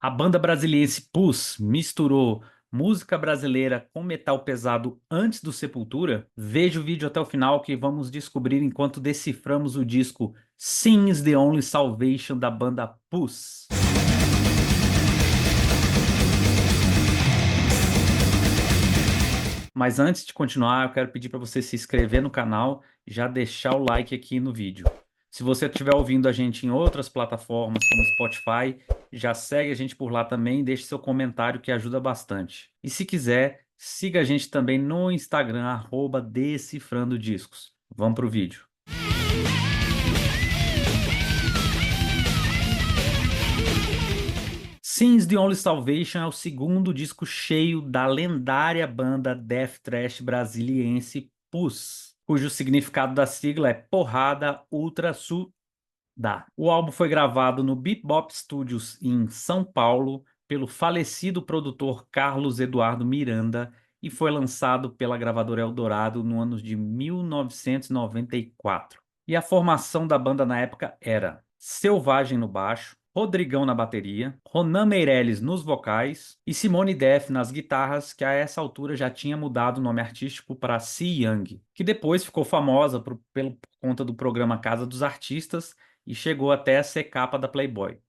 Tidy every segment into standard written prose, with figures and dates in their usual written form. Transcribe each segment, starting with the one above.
A banda brasiliense Pus misturou música brasileira com metal pesado antes do Sepultura? Veja o vídeo até o final que vamos descobrir enquanto deciframos o disco Sin is the Only Salvation da banda Pus. Mas antes de continuar, eu quero pedir para você se inscrever no canal e já deixar o like aqui no vídeo. Se você estiver ouvindo a gente em outras plataformas como Spotify, já segue a gente por lá também e deixe seu comentário que ajuda bastante. E se quiser, siga a gente também no Instagram, @Decifrando Discos. Vamos pro vídeo. Sin's the Only Salvation é o segundo disco cheio da lendária banda death thrash brasiliense Pus, cujo significado da sigla é Porrada Ultra Sudá. O álbum foi gravado no Bebop Studios em São Paulo pelo falecido produtor Carlos Eduardo Miranda e foi lançado pela gravadora Eldorado no ano de 1994. E a formação da banda na época era Selvagem no baixo, Rodrigão na bateria, Ronan Meirelles nos vocais e Simone Def nas guitarras, que a essa altura já tinha mudado o nome artístico para Si Young, que depois ficou famosa por conta do programa Casa dos Artistas e chegou até a ser capa da Playboy.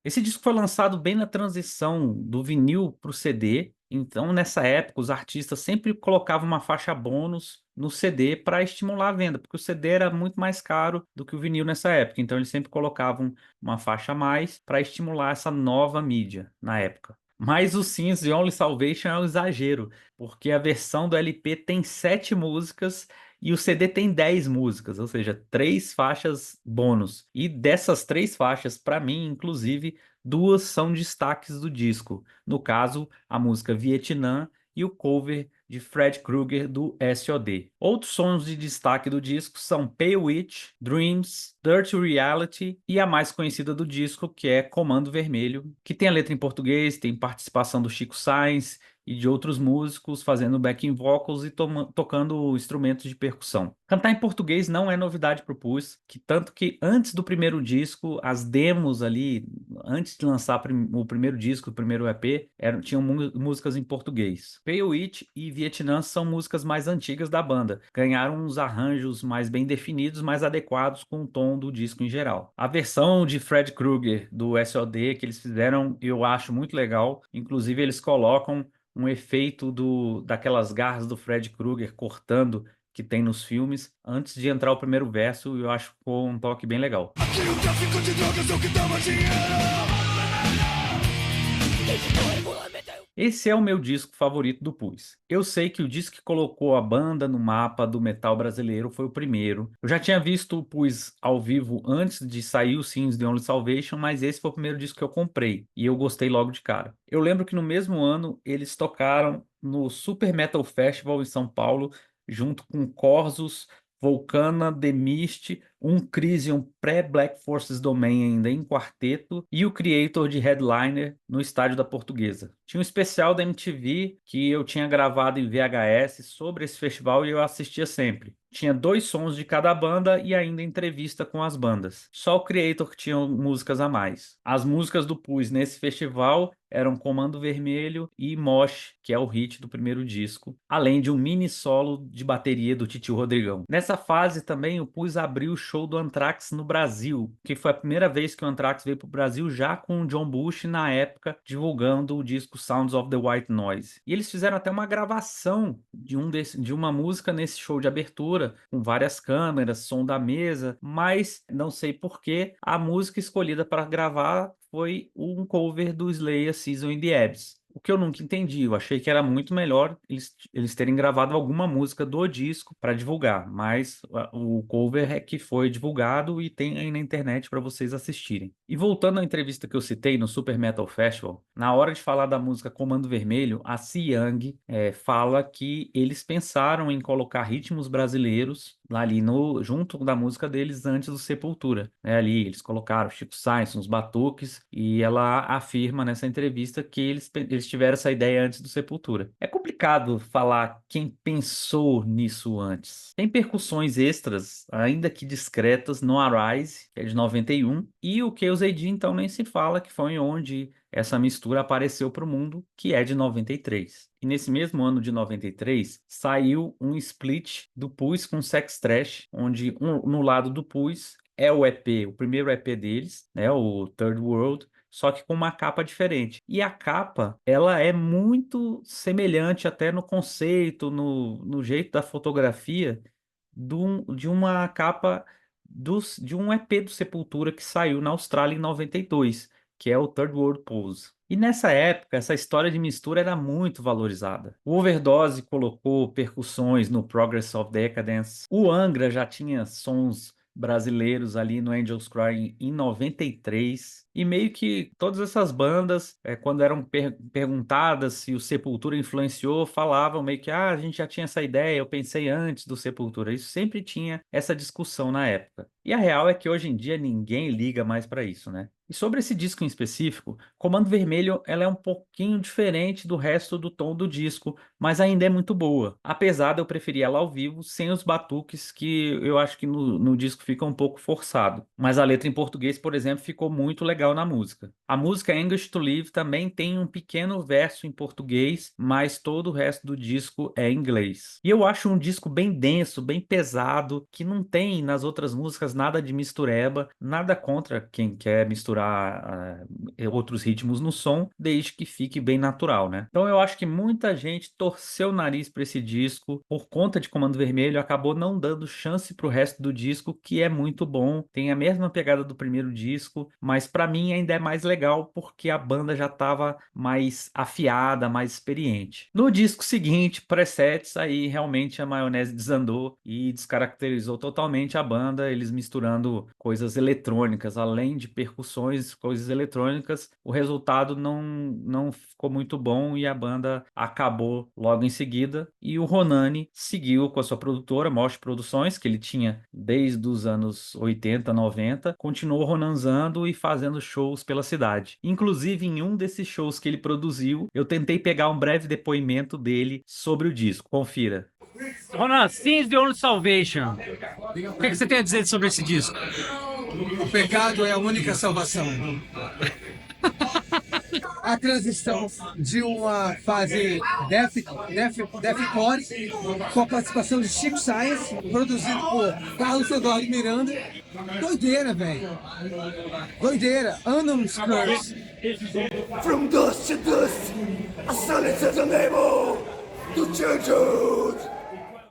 Esse disco foi lançado bem na transição do vinil para o CD, então nessa época os artistas sempre colocavam uma faixa bônus no CD para estimular a venda, porque o CD era muito mais caro do que o vinil nessa época, então eles sempre colocavam uma faixa a mais para estimular essa nova mídia na época. Mas o Sins The Only Salvation é um exagero, porque a versão do LP tem 7 músicas e o CD tem 10 músicas, ou seja, 3 faixas bônus. E dessas 3 faixas, para mim, inclusive, 2 são destaques do disco. No caso, a música Vietnã e o cover de Fred Krueger do S.O.D. Outros sons de destaque do disco são Pale Witch, Dreams, Dirty Reality e a mais conhecida do disco, que é Comando Vermelho, que tem a letra em português, tem participação do Chico Science e de outros músicos fazendo backing vocals e tocando instrumentos de percussão. Cantar em português não é novidade para o Pus, que tanto que antes do primeiro disco, as demos ali, antes de lançar o primeiro disco, o primeiro EP, tinham músicas em português. Pale Witch e Vietnã são músicas mais antigas da banda, ganharam uns arranjos mais bem definidos, mais adequados com o tom do disco em geral. A versão de Fred Krueger do S.O.D. que eles fizeram, eu acho muito legal, inclusive eles colocam um efeito daquelas garras do Fred Krueger cortando que tem nos filmes antes de entrar o primeiro verso, e eu acho que ficou um toque bem legal. Aqui o tráfico de drogas é o que dava dinheiro. Esse é o meu disco favorito do Pus. Eu sei que o disco que colocou a banda no mapa do metal brasileiro foi o primeiro. Eu já tinha visto o Pus ao vivo antes de sair o Sins The Only Salvation, mas esse foi o primeiro disco que eu comprei e eu gostei logo de cara. Eu lembro que no mesmo ano eles tocaram no Super Metal Festival em São Paulo, junto com Corsos, Volcana, The Mist, um Crisium pré-Black Forces Domain ainda em quarteto e o Creator de headliner no Estádio da Portuguesa. Tinha um especial da MTV que eu tinha gravado em VHS sobre esse festival e eu assistia sempre. Tinha 2 sons de cada banda e ainda entrevista com as bandas. Só o Creator que tinha músicas a mais. As músicas do Pus nesse festival eram Comando Vermelho e Mosh, que é o hit do primeiro disco, além de um mini solo de bateria do Titio Rodrigão. Nessa fase também o Pus abriu o show do Anthrax no Brasil, que foi a primeira vez que o Anthrax veio para o Brasil já com o John Bush na época divulgando o disco Sounds of the White Noise. E eles fizeram até uma gravação de uma música nesse show de abertura, com várias câmeras, som da mesa, mas não sei por que a música escolhida para gravar foi um cover do Slayer Season in the Abyss. O que eu nunca entendi, eu achei que era muito melhor eles terem gravado alguma música do disco para divulgar, mas o cover é que foi divulgado e tem aí na internet para vocês assistirem. E voltando à entrevista que eu citei no Super Metal Festival, na hora de falar da música Comando Vermelho, a Si Young fala que eles pensaram em colocar ritmos brasileiros ali no, junto da música deles antes do Sepultura, né? Ali eles colocaram Chico Science, uns batuques, e ela afirma nessa entrevista que eles tiveram essa ideia antes do Sepultura. É complicado falar quem pensou nisso antes. Tem percussões extras, ainda que discretas, no Arise, que é de 91, e o Chaos AD, então nem se fala, que foi onde essa mistura apareceu para o mundo, que é de 93. E nesse mesmo ano de 93, saiu um split do Pus com Sex Trash, onde no lado do Pus é o EP, o primeiro EP deles, né, o Third World, só que com uma capa diferente. E a capa, ela é muito semelhante até no conceito, no jeito da fotografia, de uma capa de um EP do Sepultura que saiu na Austrália em 92, que é o Third World Pose. E nessa época, essa história de mistura era muito valorizada. O Overdose colocou percussões no Progress of Decadence. O Angra já tinha sons brasileiros ali no Angels Cry em 93. E meio que todas essas bandas, quando eram perguntadas se o Sepultura influenciou, falavam meio que, a gente já tinha essa ideia, eu pensei antes do Sepultura. Isso sempre tinha essa discussão na época. E a real é que hoje em dia ninguém liga mais para isso, né? E sobre esse disco em específico, Comando Vermelho ela é um pouquinho diferente do resto do tom do disco, mas ainda é muito boa. Apesar de eu preferir ela ao vivo, sem os batuques, que eu acho que no disco fica um pouco forçado. Mas a letra em português, por exemplo, ficou muito legal na música. A música English to Live também tem um pequeno verso em português, mas todo o resto do disco é em inglês. E eu acho um disco bem denso, bem pesado, que não tem nas outras músicas nada de mistureba, nada contra quem quer misturar outros ritmos no som, desde que fique bem natural, né? Então eu acho que muita gente torceu o nariz para esse disco por conta de Comando Vermelho, acabou não dando chance para o resto do disco, que é muito bom, tem a mesma pegada do primeiro disco, mas para mim ainda é mais legal porque a banda já estava mais afiada, mais experiente. No disco seguinte, Presets, aí realmente a maionese desandou e descaracterizou totalmente a banda, eles misturando coisas eletrônicas, além de percussões, coisas eletrônicas. O resultado não ficou muito bom e a banda acabou logo em seguida. E o Ronani seguiu com a sua produtora, Mosh Produções, que ele tinha desde os anos 80, 90, continuou ronanzando e fazendo shows pela cidade. Inclusive, em um desses shows que ele produziu, eu tentei pegar um breve depoimento dele sobre o disco. Confira. Ronan, Sins the Only Salvation. O que você tem a dizer sobre esse disco? O pecado é a única salvação. A transição de uma fase deathcore com a participação de Chico Science, produzido por Carlos Teodoro de Miranda. Doideira, velho. Doideira. Anonymous Curse. From dust to dust, a son to the name to childhood.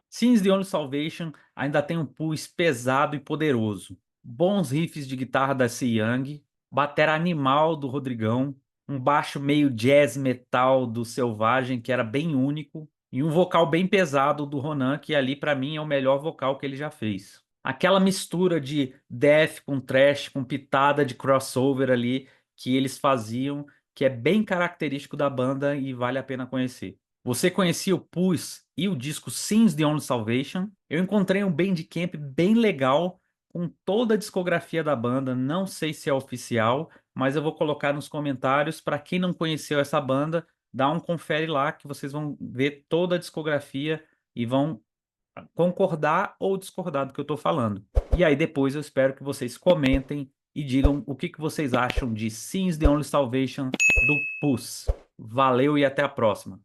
Sins the Only Salvation ainda tem um pulse pesado e poderoso. Bons riffs de guitarra da C. Young, batera animal do Rodrigão, um baixo meio jazz metal do Selvagem, que era bem único, e um vocal bem pesado do Ronan, que ali para mim é o melhor vocal que ele já fez. Aquela mistura de death com thrash, com pitada de crossover ali que eles faziam, que é bem característico da banda e vale a pena conhecer. Você conhecia o Pus e o disco Sins the Only Salvation? Eu encontrei um Bandcamp bem legal com toda a discografia da banda. Não sei se é oficial, mas eu vou colocar nos comentários para quem não conheceu essa banda, dá um confere lá que vocês vão ver toda a discografia e vão concordar ou discordar do que eu estou falando. E aí depois eu espero que vocês comentem e digam o que vocês acham de Sins the Only Salvation do Pus. Valeu e até a próxima.